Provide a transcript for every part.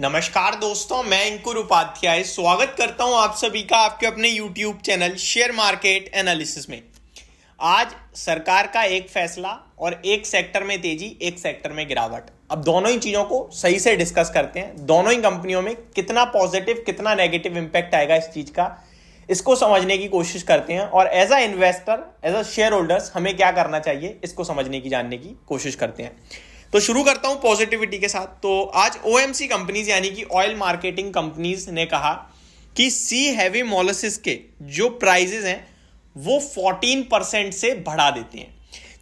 नमस्कार दोस्तों, मैं अंकुर उपाध्याय स्वागत करता हूं आप सभी का आपके अपने YouTube channel share market analysis में। आज सरकार का एक फैसला और एक सेक्टर में तेजी, एक सेक्टर में गिरावट। अब दोनों ही चीजों को सही से डिस्कस करते हैं। दोनों ही कंपनियों में कितना पॉजिटिव कितना नेगेटिव इंपैक्ट आएगा इस चीज का, इसको समझने की कोशिश करते हैं। और as a investor, as a share holders हमें क्या करना चाहिए, इसको समझने की जानने की कोशिश करते हैं। तो शुरू करता हूं पॉजिटिविटी के साथ। तो आज ओएमसी कंपनीज यानी कि ऑयल मार्केटिंग कंपनीज ने कहा कि सी हैवी मोलेसिस के जो प्राइजेस हैं वो 14% से बढ़ा देते हैं,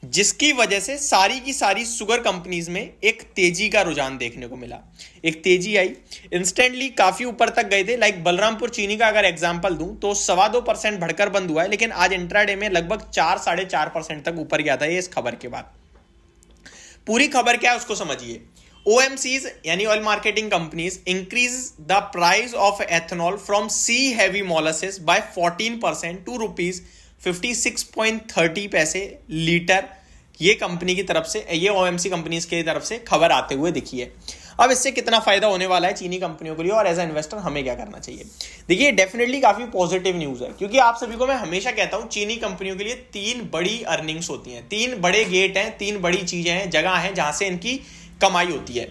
जिसकी वजह से सारी की सारी शुगर कंपनीज में एक तेजी का रुझान देखने को मिला। एक तेजी आई, इंस्टेंटली काफी ऊपर तक गए थे। लाइक बलरामपुर चीनी का अगर एग्जांपल दूं तो 2.25% बढ़कर बंद हुआ है, लेकिन आज इंट्राडे में लगभग 4-4.5% तक ऊपर गया था ये इस खबर के बाद। पूरी खबर क्या है उसको समझिए। OMCs यानी oil marketing companies increase the price of ethanol from C heavy molasses by 14% to ₹56.30 litre. ये कंपनी की तरफ से, ये OMC कंपनीज की तरफ से खबर आते हुए दिखी है। अब इससे कितना फायदा होने वाला है चीनी कंपनियों के लिए और एज अ इन्वेस्टर हमें क्या करना चाहिए। देखिए, डेफिनेटली काफी पॉजिटिव न्यूज है, क्योंकि आप सभी को मैं हमेशा कहता हूं चीनी कंपनियों के लिए 3 बड़ी अर्निंग्स होती हैं, 3 बड़े गेट हैं, 3 बड़ी चीजें हैं, जगह हैं जहां से इनकी कमाई होती है।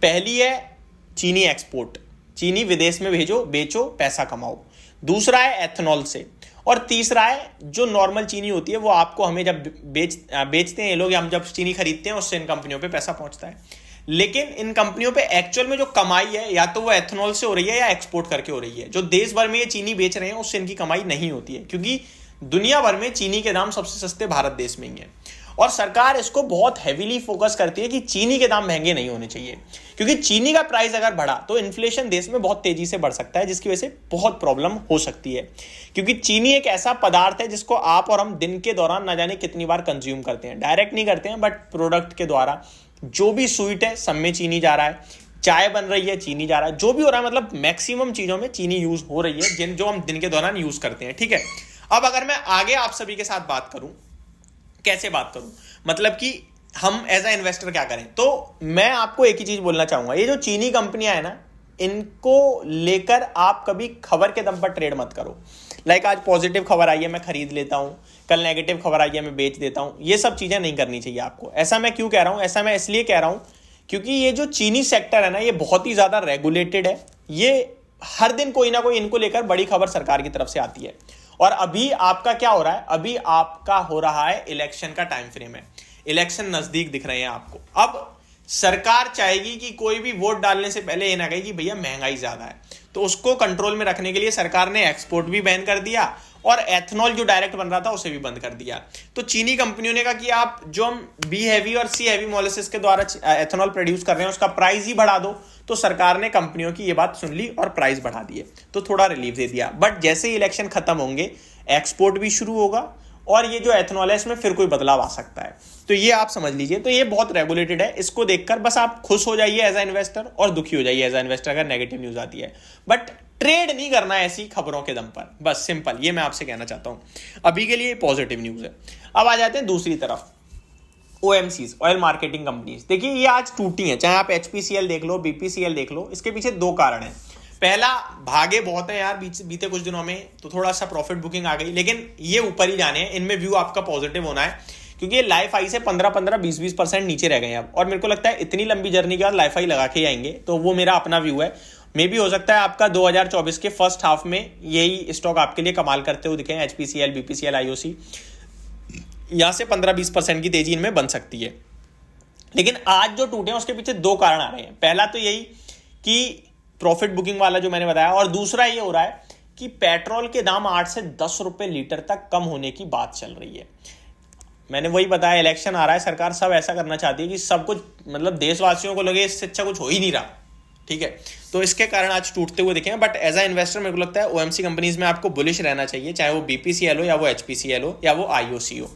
पहली है चीनी एक्सपोर्ट, चीनी विदेश में भेजो, बेचो, पैसा कमाओ। दूसरा है एथेनॉल से, और तीसरा है जो नॉर्मल चीनी होती है वो आपको, हमें जब बेचते हैं ये लोग, हम जब चीनी खरीदते हैं उससे इन कंपनियों पे पैसा पहुंचता है। लेकिन इन कंपनियों पे एक्चुअल में जो कमाई है या तो वो एथेनॉल से हो रही है या एक्सपोर्ट करके हो रही है। जो देश भर में ये चीनी बेच रहे हैं उससे इनकी कमाई नहीं होती है, क्योंकि दुनिया भर में चीनी के दाम सबसे सस्ते भारत देश में ही है। और सरकार इसको बहुत हैवीली फोकस करती है कि चीनी के दाम महंगे नहीं होने चाहिए, क्योंकि चीनी का प्राइस अगर बढ़ा तो इन्फ्लेशन देश में बहुत तेजी से बढ़ सकता है, जिसकी वजह से बहुत प्रॉब्लम हो सकती है। क्योंकि चीनी एक ऐसा पदार्थ है जिसको आप और हम दिन के दौरान ना जाने कितनी बार कंज्यूम करते हैं। डायरेक्ट नहीं करते हैं, बट प्रोडक्ट के द्वारा जो भी स्वीट है सब में चीनी जा रहा है, चाय बन रही है चीनी जा रहा है, जो भी हो रहा है, मतलब मैक्सिमम चीजों में चीनी यूज हो रही है जो हम दिन के दौरान यूज करते हैं। ठीक है, अब अगर मैं आगे आप सभी के साथ बात करूं, कैसे बात करूं, मतलब कि हम एज अ इन्वेस्टर क्या करें, तो मैं आपको एक ही चीज बोलना चाहूंगा। ये जो चीनी कंपनियां है ना, इनको लेकर आप कभी खबर के दम पर ट्रेड मत करो। लाइक आज पॉजिटिव खबर आई है मैं खरीद लेता हूं, कल नेगेटिव खबर आई है मैं बेच देता हूं। ये सब चीजें नहीं करनी चाहिए आपको। ऐसा मैं क्यों कह रहा हूं, ऐसा मैं इसलिए कह रहा हूं क्योंकि ये जो चीनी सेक्टर है ना, ये बहुत ही ज्यादा रेगुलेटेड है। ये हर दिन कोई ना कोई इनको लेकर बड़ी खबर सरकार की तरफ से आती है। और अभी आपका क्या हो रहा है, अभी आपका हो रहा है इलेक्शन का टाइम फ्रेम है, इलेक्शन नजदीक दिख रहे हैं आपको। अब सरकार चाहेगी कि कोई भी वोट डालने से पहले ये ना कहे कि भैया महंगाई ज्यादा है, तो उसको कंट्रोल में रखने के लिए सरकार ने एक्सपोर्ट भी बैन कर दिया और एथेनॉल जो डायरेक्ट बन रहा था उसे भी बंद कर दिया। तो चीनी कंपनियों ने कहा कि आप जो हम बी हैवी और सी हैवी मोलेसिस के द्वारा एथेनॉल प्रोड्यूस कर रहे हैं उसका प्राइस ही बढ़ा दो। तो सरकार ने कंपनियों की ये बात सुन ली और प्राइस बढ़ा दिए, तो थोड़ा रिलीफ दे दिया। बट जैसे ही इलेक्शन खत्म होंगे, एक्सपोर्ट भी शुरू होगा और ये जो एथेनॉल है इसमें फिर कोई बदलाव आ सकता है। तो ये आप समझ लीजिए। तो ये बहुत रेगुलेटेड है, इसको देखकर बस आप खुश हो जाइए एज अ इन्वेस्टर और दुखी हो जाइए एज अ इन्वेस्टर अगर नेगेटिव न्यूज आती है। बट ट्रेड नहीं करना है ऐसी खबरों के दम पर, बस सिंपल ये मैं आपसे कहना चाहता हूं। अभी के लिए पॉजिटिव न्यूज है। अब आ जाते हैं दूसरी तरफ, OMCs ऑयल मार्केटिंग कंपनीज। देखिए ये आज टूटी है, चाहे आप HPCL देख लो, BPCL देख लो। इसके पीछे 2 कारण है। पहला, भागे बहुत है यार बीते कुछ दिनों में, तो थोड़ा सा प्रॉफिट बुकिंग आ गई, लेकिन ये ऊपर ही जाने हैं। इनमें व्यू आपका पॉजिटिव होना है, क्योंकि ये लाइफ हाई से 15-15, 20-20% नीचे रह गए हैं अब। और मेरे को लगता है इतनी लंबी जर्नी के बाद लाइफ हाई लगा के आएंगे, तो वो मेरा अपना व्यू है। मे भी हो सकता है आपका 2024 के फर्स्ट हाफ में यही स्टॉक आपके लिए कमाल करते हुए दिखे, HPCL, BPCL, IOC। यहां से 15-20% की तेजी इनमें बन सकती है। लेकिन आज जो टूटे हैं उसके पीछे 2 कारण आ रहे हैं। पहला तो यही कि प्रॉफिट बुकिंग वाला जो मैंने बताया, और दूसरा ये हो रहा है कि पेट्रोल के दाम 8 से 10 रुपए लीटर तक कम होने की बात चल रही है। मैंने वही बताया, इलेक्शन आ रहा है, सरकार सब ऐसा करना चाहती है कि सब कुछ, मतलब देशवासियों को लगे इससे अच्छा कुछ हो ही नहीं रहा। ठीक है, तो इसके कारण आज टूटते हुए दिखे। बट एज अ इन्वेस्टर मेरे को लगता है OMC कंपनीज में आपको बुलिश रहना चाहिए, चाहे वो BPCL हो या वो HPCL हो या वो IOC हो।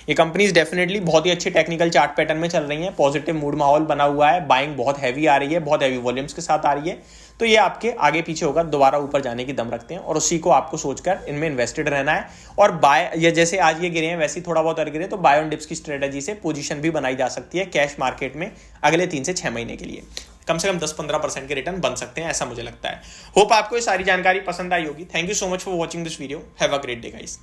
ये कंपनीज डेफिनेटली बहुत ही अच्छे टेक्निकल चार्ट पैटर्न में चल रही हैं, पॉजिटिव मूड माहौल बना हुआ है, बाइंग बहुत हैवी आ रही है, बहुत हैवी वॉल्यूम्स के साथ आ रही है। तो ये आपके आगे पीछे होकर दोबारा ऊपर जाने की दम रखते हैं, और उसी को आपको सोचकर इनमें इन्वेस्टेड रहना है। और बाय, ये जैसे आज ये गिरे हैं वैसे ही थोड़ा बहुत और गिरे, तो बाय ऑन डिप्स की स्ट्रेटेजी से पोजीशन भी बनाई जा सकती है कैश मार्केट में अगले 3 से 6 महीने के लिए। कम से कम 10-15% के रिटर्न बन सकते हैं, ऐसा मुझे लगता है। होप आपको ये सारी जानकारी पसंद आई होगी। Thank you so much for watching this video. Have a great day guys.